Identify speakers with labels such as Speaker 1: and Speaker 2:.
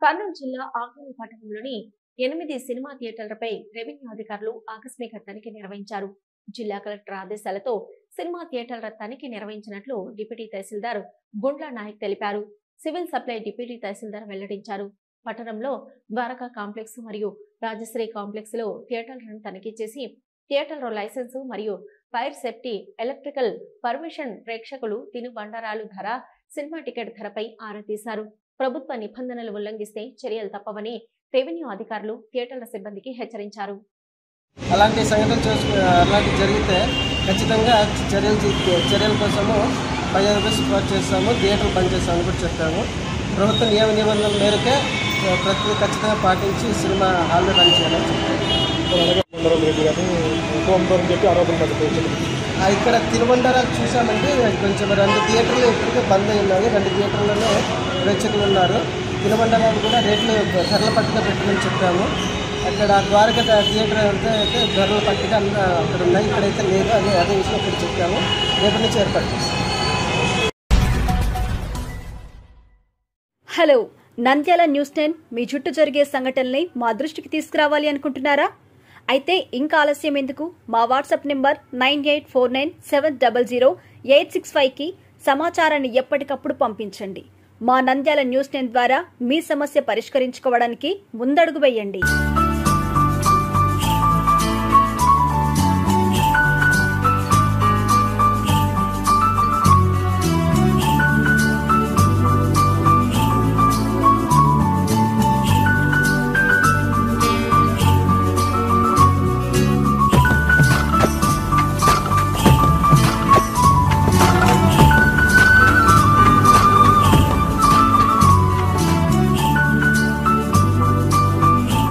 Speaker 1: కర్నూలు జిల్లా ఆగూరు పట్టణంలోని 8 cinema థియేటర్లపై revenue అధికారులు ఆకస్మిక తనిఖీ నిర్వహించారు. జిల్లా కలెక్టర్ ఆదేశాలతో సినిమా థియేటర్ల తనిఖీ నిర్వహించినట్లు డిప్యూటీ తహసీల్దార్ గుండ్ల నాయక్ తెలిపారు. సివిల్ సప్లై డిప్యూటీ తహసీల్దార్ వెల్లడించారు. పట్టణంలో ద్వారకా కాంప్లెక్స్ మరియు రాజశ్రీ కాంప్లెక్స్ లో థియేటర్లను తనిఖీ చేసి థియేటర్ల లైసెన్సు మరియు ఫైర్ సేఫ్టీ, ఎలక్ట్రికల్ పర్మిషన్, ప్రేక్షకులు తినుబండారాలు ధర, సినిమా టికెట్ ధరపై ఆరా తీశారు. ప్రభుత్వ నిబంధనలు ఉల్లంఘిస్తే చర్యలు తప్పవని రెవెన్యూ అధికారులు థియేటర్ల సిబ్బందికి హెచ్చరించారు.
Speaker 2: అలాంటి సంఘటనలు జరిగితే ఖచ్చితంగా చర్యల కోసము 10 రూపాయలు సిఫార్సు చేస్తాము, థియేటర్ బంద్ చేస్తామని కూడా చెప్పాము. ప్రభుత్వ నియమ నిబంధనల మేరకే ప్రతి ఖచ్చితంగా పాటించి సినిమా హాల్లో రన్ చేయాలని ఇక్కడ తిరువండరాలు చూసామంటే కొంచెం 2 థియేటర్లు ఇప్పటికే బంద్ అయి ఉన్నాయి. 2 థియేటర్లలో ప్రేక్షకులు ఉన్నారు. తిరువండరాలు కూడా రేట్లు ధరల పట్టిక పెట్టమని చెప్పాము. అక్కడ ద్వారక థియేటర్ అయితే ధరల పట్టిక అక్కడ ఉన్నాయి, ఇక్కడైతే లేదు. అదే విషయం ఇక్కడ చెప్పాము. రేపటి నుంచి ఏర్పాటు చేస్తాం.
Speaker 3: హలో, నంద్యాల న్యూస్ 10 మీ చుట్టూ జరిగే సంఘటనల్ని మా దృష్టికి తీసుకురావాలి అనుకుంటున్నారా? అయితే ఇంకా ఆలస్యం ఎందుకు? మా వాట్సాప్ నెంబర్ 9849700865కి సమాచారాన్ని ఎప్పటికప్పుడు పంపించండి. మా నంద్యాల న్యూస్ 10 ద్వారా మీ సమస్య పరిష్కరించుకోవడానికి ముందడుగు వేయండి.